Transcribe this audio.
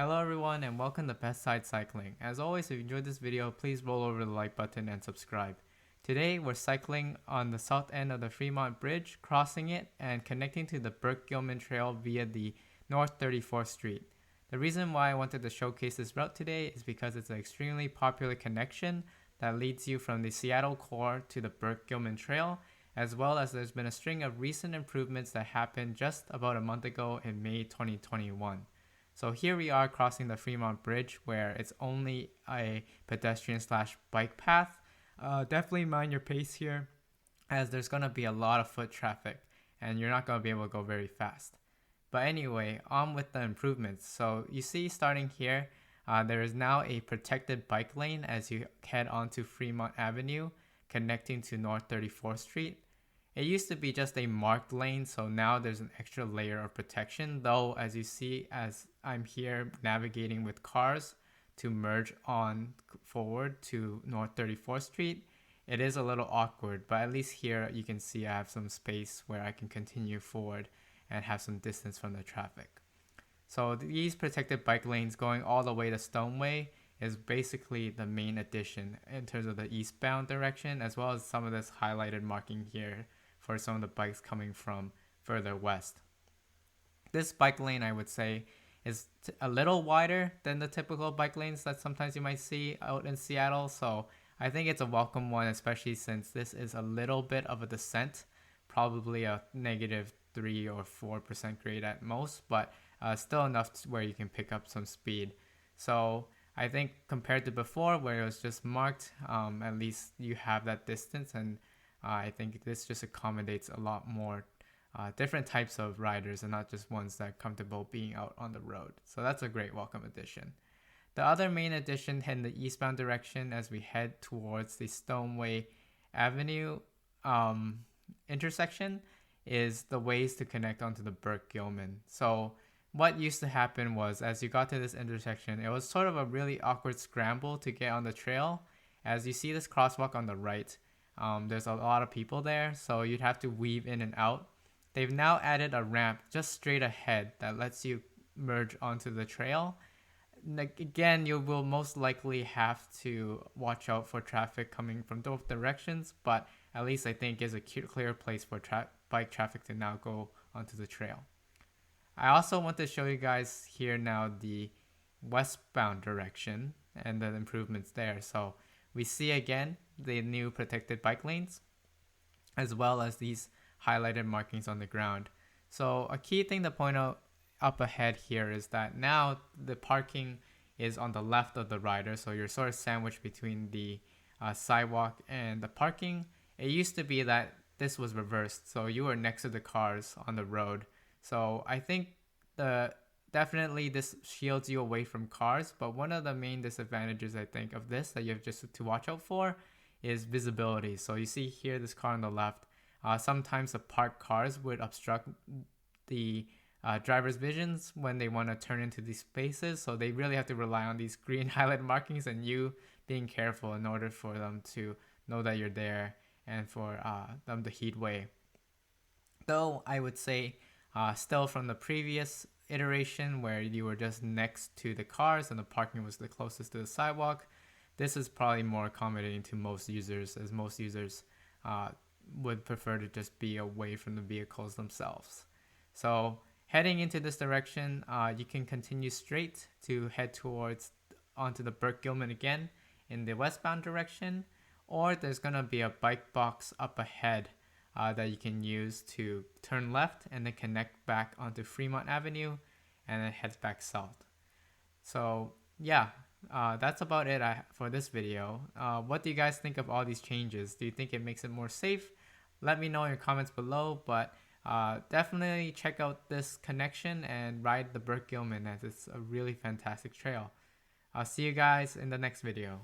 Hello everyone and welcome to Best Side Cycling. As always, if you enjoyed this video, please roll over the like button and subscribe. Today we're cycling on the south end of the Fremont Bridge, crossing it and connecting to the Burke Gilman Trail via the North 34th Street. The reason why I wanted to showcase this route today is because it's an extremely popular connection that leads you from the Seattle core to the Burke Gilman Trail, as well as there's been a string of recent improvements that happened just about a month ago in May 2021. So here we are crossing the Fremont Bridge where it's only a pedestrian slash bike path. Definitely mind your pace here as there's going to be a lot of foot traffic and you're not going to be able to go very fast. But anyway, on with the improvements. So you see starting here, there is now a protected bike lane as you head onto Fremont Avenue connecting to North 34th Street. It used to be just a marked lane, so now there's an extra layer of protection, though as you see as I'm here navigating with cars to merge on forward to North 34th Street, it is a little awkward, but at least here you can see I have some space where I can continue forward and have some distance from the traffic. So these protected bike lanes going all the way to Stoneway is basically the main addition in terms of the eastbound direction, as well as some of this highlighted marking here for some of the bikes coming from further west. This bike lane, I would say, is a little wider than the typical bike lanes that sometimes you might see out in Seattle. So I think it's a welcome one, especially since this is a little bit of a descent, probably a -3 or 4% grade at most, but still enough where you can pick up some speed. So I think compared to before where it was just marked, at least you have that distance, and I think this just accommodates a lot more different types of riders and not just ones that are comfortable being out on the road. So that's a great welcome addition. The other main addition in the eastbound direction as we head towards the Stoneway Avenue intersection is the ways to connect onto the Burke Gilman. So what used to happen was as you got to this intersection, it was sort of a really awkward scramble to get on the trail. As you see this crosswalk on the right, there's a lot of people there, so you'd have to weave in and out. They've now added a ramp just straight ahead that lets you merge onto the trail. Again, you will most likely have to watch out for traffic coming from both directions, but at least I think is a clear place for bike traffic to now go onto the trail. I also want to show you guys here now the westbound direction and the improvements there. So we see again the new protected bike lanes as well as these highlighted markings on the ground. So a key thing to point out up ahead here is that now the parking is on the left of the rider, so you're sort of sandwiched between the sidewalk and the parking. It used to be that this was reversed, so you were next to the cars on the road. So I think definitely this shields you away from cars, but one of the main disadvantages I think of this that you have just to watch out for is visibility. So you see here this car on the left, sometimes the parked cars would obstruct the driver's visions when they want to turn into these spaces, so they really have to rely on these green highlight markings and you being careful in order for them to know that you're there and for them to heed way. Though I would say still from the previous iteration where you were just next to the cars and the parking was the closest to the sidewalk, this is probably more accommodating to most users, as most users would prefer to just be away from the vehicles themselves. So heading into this direction, you can continue straight to head towards onto the Burke Gilman again in the westbound direction, or there's going to be a bike box up ahead that you can use to turn left and then connect back onto Fremont Avenue and then head back south. So yeah, that's about it for this video. What do you guys think of all these changes? Do you think it makes it more safe? Let me know in your comments below, but definitely check out this connection and ride the Burke Gilman as it's a really fantastic trail. I'll see you guys in the next video.